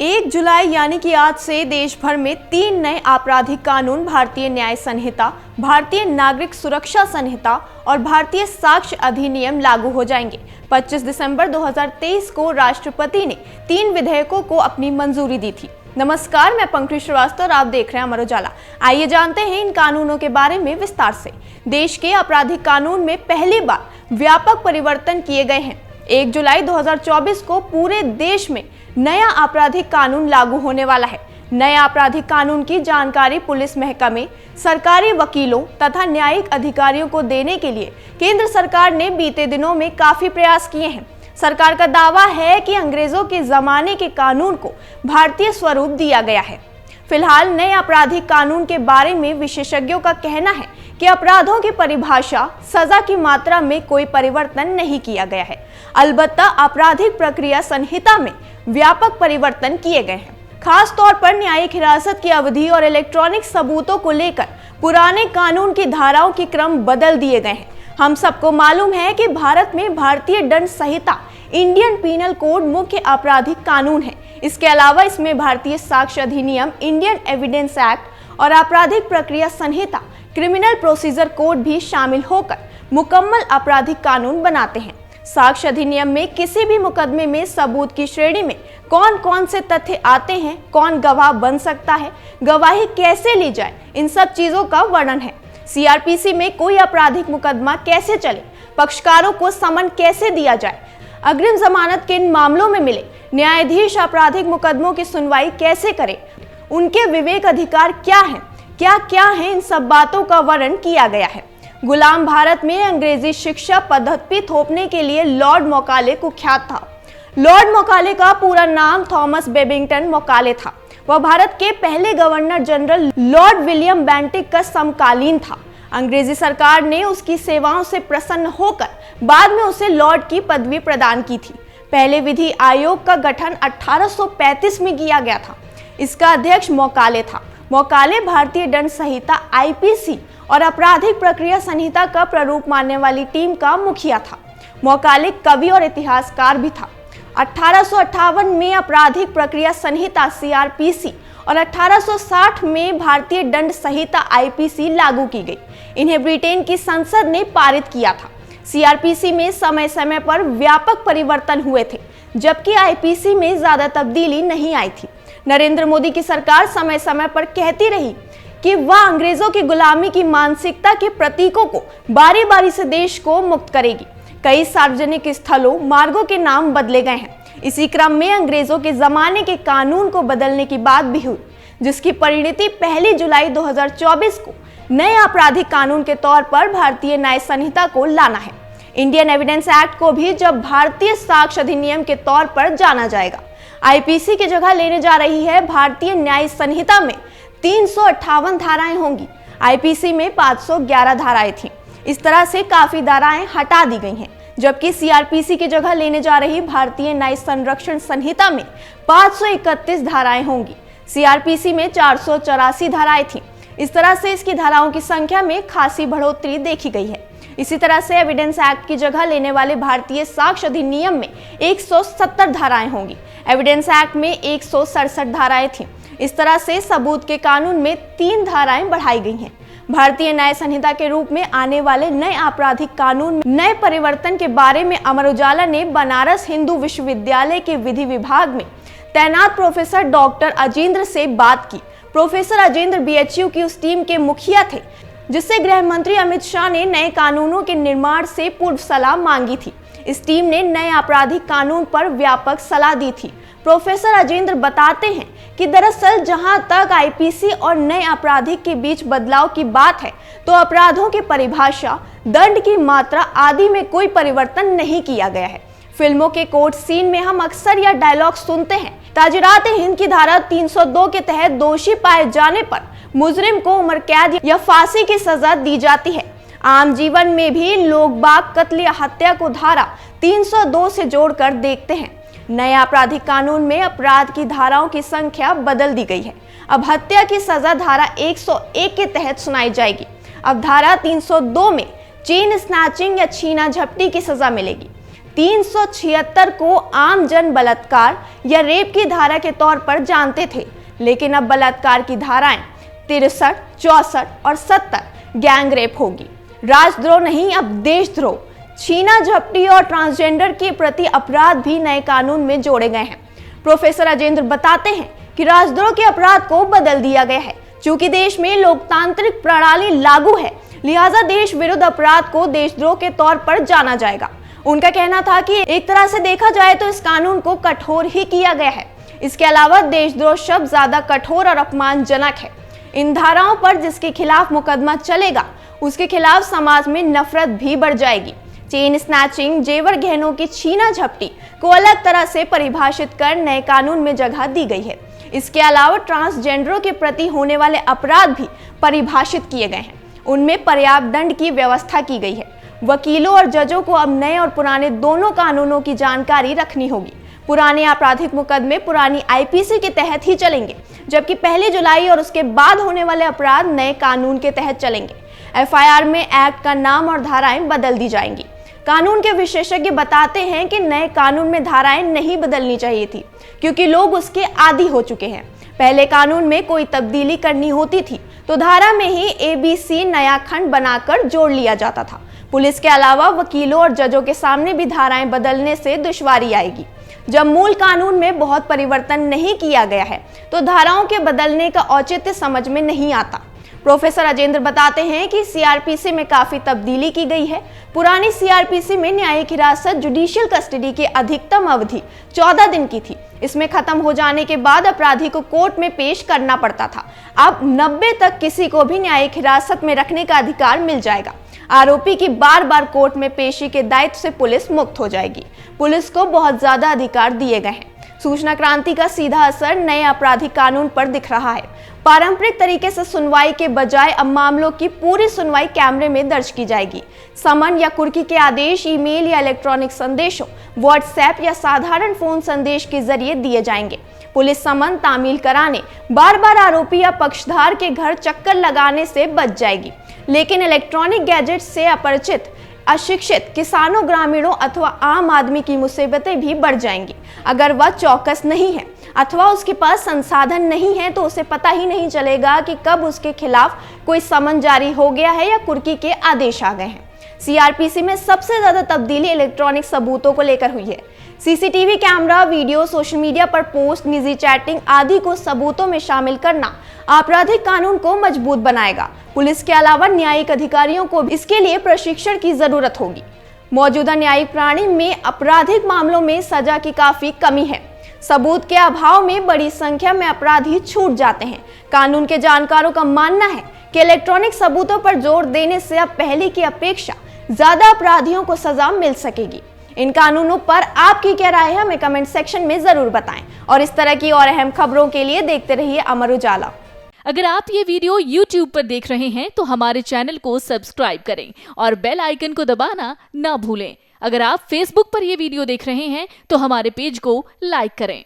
1 जुलाई यानी कि आज से देश भर में 3 नए आपराधिक कानून भारतीय न्याय संहिता, भारतीय नागरिक सुरक्षा संहिता और भारतीय साक्ष्य अधिनियम लागू हो जाएंगे। 25 दिसंबर 2023 को राष्ट्रपति ने 3 विधेयकों को अपनी मंजूरी दी थी। नमस्कार, मैं पंकज श्रीवास्तव और आप देख रहे हैं अमर उजाला। आइए जानते हैं इन कानूनों के बारे में विस्तार से। देश के आपराधिक कानून में पहली बार व्यापक परिवर्तन किए गए हैं। 1 जुलाई 2024 को पूरे देश में नया आपराधिक कानून लागू होने वाला है। नए आपराधिक कानून की जानकारी पुलिस महकमे, सरकारी वकीलों तथा न्यायिक अधिकारियों को देने के लिए केंद्र सरकार ने बीते दिनों में काफी प्रयास किए हैं। सरकार का दावा है कि अंग्रेजों के जमाने के कानून को भारतीय स्वरूप दिया गया है। फिलहाल नए आपराधिक कानून के बारे में विशेषज्ञों का कहना है कि अपराधों की परिभाषा, सजा की मात्रा में कोई परिवर्तन नहीं किया गया है। अलबत्ता आपराधिक प्रक्रिया संहिता में व्यापक परिवर्तन किए गए हैं। खास तौर पर न्यायिक हिरासत की अवधि और इलेक्ट्रॉनिक सबूतों को लेकर पुराने कानून की धाराओं के क्रम बदल दिए गए हैं। हम सबको मालूम है कि भारत में भारतीय दंड संहिता, इंडियन पीनल कोड मुख्य आपराधिक कानून है। इसके अलावा इसमें भारतीय साक्ष्य अधिनियम, इंडियन एविडेंस एक्ट और आपराधिक प्रक्रिया संहिता, क्रिमिनल प्रोसीजर कोड भी शामिल होकर मुकम्मल आपराधिक कानून बनाते हैं। साक्ष्य अधिनियम में किसी भी मुकदमे में सबूत की श्रेणी में कौन कौन से तथ्य आते हैं, कौन गवाह बन सकता है, गवाही कैसे ली जाए, इन सब चीजों का वर्णन है। सीआरपीसी में कोई आपराधिक मुकदमा कैसे चले, पक्षकारों को समन कैसे दिया जाए, अग्रिम जमानत किन मामलों में मिले, न्यायाधीश आपराधिक मुकदमों की सुनवाई कैसे करे, उनके विवेक अधिकार क्या है, इन सब बातों का वर्णन किया गया है। गुलाम भारत में अंग्रेजी शिक्षा पद्धति थोपने के लिए लॉर्ड मैकाले कुख्यात था। लॉर्ड मैकाले का पूरा नाम थॉमस बेबिंगटन मैकाले था। वह भारत के पहले governor general Lord William Bentinck का समकालीन था। अंग्रेजी सरकार ने उसकी सेवाओं से प्रसन्न होकर बाद में उसे लॉर्ड की पदवी प्रदान की थी। पहले विधि आयोग का गठन 1835 में किया गया था। इसका अध्यक्ष मैकाले था। मैकाले भारतीय दंड संहिता आईपीसी और आपराधिक प्रक्रिया संहिता का प्रारूप मानने वाली टीम का मुखिया था। मैकाले कवि और इतिहासकार भी था। 1858 में आपराधिक प्रक्रिया संहिता सीआरपीसी और 1860 में भारतीय दंड संहिता आईपीसी लागू की गई। इन्हें ब्रिटेन की संसद ने पारित किया था। सीआरपीसी में समय समय पर व्यापक परिवर्तन हुए थे, जबकि आईपीसी में ज्यादा तब्दीली नहीं आई थी। नरेंद्र मोदी की सरकार समय समय पर कहती रही कि वह अंग्रेजों की गुलामी की मानसिकता के प्रतीकों को बारी बारी से देश को मुक्त करेगी। कई सार्वजनिक स्थलों, मार्गों के नाम बदले गए हैं। इसी क्रम में अंग्रेजों के जमाने के कानून को बदलने की बात भी हुई, जिसकी परिणति 1 जुलाई 2024 को नए आपराधिक कानून के तौर पर भारतीय न्याय संहिता को लाना है। इंडियन एविडेंस एक्ट को भी जब भारतीय साक्ष्य अधिनियम के तौर पर जाना जाएगा। आईपीसी की जगह लेने जा रही है भारतीय न्याय संहिता में 358 धाराएं होंगी। आईपीसी में 511 धाराएं थीं। इस तरह से काफी धाराएं हटा दी गई हैं, जबकि सीआरपीसी की जगह लेने जा रही भारतीय न्याय संरक्षण संहिता में 531 धाराएं होंगी। सीआरपीसी में 484 धाराएं थीं। इस तरह से इसकी धाराओं की संख्या में खासी बढ़ोतरी देखी गई है। इसी तरह से एविडेंस एक्ट की जगह लेने वाले भारतीय साक्ष्य अधिनियम में 170 धाराएं होंगी। एविडेंस एक्ट में 167 धाराएं थीं। इस तरह से सबूत के कानून में 3 धाराएं बढ़ाई गई हैं। भारतीय न्याय संहिता के रूप में आने वाले नए आपराधिक कानून में नए परिवर्तन के बारे में अमर उजाला ने बनारस हिंदू विश्वविद्यालय के विधि विभाग में तैनात प्रोफेसर डॉक्टर अजेंद्र से बात की। प्रोफेसर अजेंद्र बीएचयू की उस टीम के मुखिया थे जिससे गृह मंत्री अमित शाह ने नए कानूनों के निर्माण से पूर्व सलाह मांगी थी। इस टीम ने नए आपराधिक कानून पर व्यापक सलाह दी थी। प्रोफेसर अजेंद्र बताते हैं कि दरअसल जहां तक आईपीसी और नए आपराधिक के बीच बदलाव की बात है, तो अपराधों की परिभाषा, दंड की मात्रा आदि में कोई परिवर्तन नहीं किया गया है। फिल्मों के कोर्ट सीन में हम अक्सर यह डायलॉग सुनते हैं, ताजिरात हिंद की धारा 302 के तहत दोषी पाए जाने पर मुजरिम को उम्र कैद या फांसी की सजा दी जाती है। आम जीवन में भी लोग बाग कत्ल या हत्या को धारा 302 से जोड़कर देखते हैं। नए आपराधिक कानून में अपराध की धाराओं की संख्या बदल दी गई है। अब हत्या की सजा धारा 101 के तहत सुनाई जाएगी। अब धारा 302 में चेन स्नैचिंग या छीना झपटी की सजा मिलेगी। 376 को आम जन बलात्कार या रेप की धारा के तौर पर जानते थे, लेकिन अब बलात्कार की धाराएं 63, 64 और 70 गैंग रेप होगी। राजद्रोह नहीं, अब देशद्रोह, छीना झपटी और ट्रांसजेंडर के प्रति अपराध भी नए कानून में जोड़े गए हैं। प्रोफेसर राजेंद्र बताते हैं कि राजद्रोह के अपराध को बदल दिया गया है। चूंकि देश में लोकतांत्रिक प्रणाली लागू है, लिहाजा देश विरुद्ध अपराध को देशद्रोह के तौर पर जाना जाएगा। उनका कहना था कि एक तरह से देखा जाए तो इस कानून को कठोर ही किया गया है। इसके अलावा देशद्रोह शब्द ज्यादा कठोर और अपमानजनक है। इन धाराओं पर जिसके खिलाफ मुकदमा चलेगा, उसके खिलाफ समाज में नफरत भी बढ़ जाएगी। चेन स्नैचिंग, जेवर गहनों की छीना झपटी को अलग तरह से परिभाषित कर नए कानून में जगह दी गई है। इसके अलावा ट्रांसजेंडरों के प्रति होने वाले अपराध भी परिभाषित किए गए हैं। उनमें पर्याप्त दंड की व्यवस्था की गई है। वकीलों और जजों को अब नए और पुराने दोनों कानूनों की जानकारी रखनी होगी। पुराने आपराधिक मुकदमे पुरानी आईपीसी के तहत ही चलेंगे, जबकि 1 जुलाई और उसके बाद होने वाले अपराध नए कानून के तहत चलेंगे। एफआईआर में एक्ट का नाम और धाराएं बदल दी जाएंगी। कानून के विशेषज्ञ बताते हैं कि नए कानून में धाराएं नहीं बदलनी चाहिए थी, क्योंकि लोग उसके आदी हो चुके हैं। पहले कानून में कोई तब्दीली करनी होती थी तो धारा में ही ABC नया खंड बनाकर जोड़ लिया जाता था। पुलिस के अलावा वकीलों और जजों के सामने भी धाराएं बदलने से दुश्वारी आएगी। जब मूल कानून में बहुत परिवर्तन नहीं किया गया है तो धाराओं के बदलने का औचित्य समझ में नहीं आता। प्रोफेसर राजेंद्र बताते हैं कि सीआरपीसी में काफी तब्दीली की गई है। पुरानी सीआरपीसी में न्यायिक हिरासत जुडिशियल कस्टडी की अधिकतम अवधि 14 दिन की थी। इसमें खत्म हो जाने के बाद अपराधी को कोर्ट में पेश करना पड़ता था। अब 90 तक किसी को भी न्यायिक हिरासत में रखने का अधिकार मिल जाएगा। आरोपी की बार बार कोर्ट में पेशी के दायित्व से पुलिस मुक्त हो जाएगी। पुलिस को बहुत ज्यादा अधिकार दिए गए हैं। सूचना क्रांति का सीधा असर नए आपराधिक कानून पर दिख रहा है। पारंपरिक तरीके से सुनवाई के बजाय अब मामलों की पूरी सुनवाई कैमरे में दर्ज की जाएगी। समन या कुर्की के आदेश ईमेल या इलेक्ट्रॉनिक संदेशों, व्हाट्सएप या साधारण फोन संदेश के जरिए दिए जाएंगे। पुलिस समन तामील कराने, बार बार आरोपी या पक्षधार के घर चक्कर लगाने से बच जाएगी। लेकिन इलेक्ट्रॉनिक गैजेट से अपरिचित, अशिक्षित किसानों, ग्रामीणों अथवा आम आदमी की मुसीबतें भी बढ़ जाएंगी। अगर वह चौकस नहीं है अथवा उसके पास संसाधन नहीं है तो उसे पता ही नहीं चलेगा कि कब उसके खिलाफ कोई समन जारी हो गया है या कुर्की के आदेश आ गए हैं। सीआरपीसी में सबसे ज्यादा तब्दीली इलेक्ट्रॉनिक सबूतों को लेकर हुई है। CCTV camera, video, social media पर पोस्ट, निजी चैटिंग आदि को सबूतों में शामिल करना आपराधिक कानून को मजबूत बनाएगा। पुलिस के अलावा न्यायिक अधिकारियों को इसके लिए प्रशिक्षण की जरूरत होगी। मौजूदा न्यायिक प्रणाली में आपराधिक मामलों में सजा की काफी कमी है। सबूत के अभाव में बड़ी संख्या में अपराधी छूट जाते हैं। कानून के जानकारों का मानना है कि इलेक्ट्रॉनिक सबूतों पर जोर देने से अब पहले की अपेक्षा ज्यादा अपराधियों को सजा मिल सकेगी। इन कानूनों पर आपकी क्या राय है, हमें कमेंट सेक्शन में जरूर बताएं। और इस तरह की और अहम खबरों के लिए देखते रहिए अमर उजाला। अगर आप ये वीडियो YouTube पर देख रहे हैं तो हमारे चैनल को सब्सक्राइब करें और बेल आइकन को दबाना ना भूलें। अगर आप Facebook पर ये वीडियो देख रहे हैं तो हमारे पेज को लाइक करें।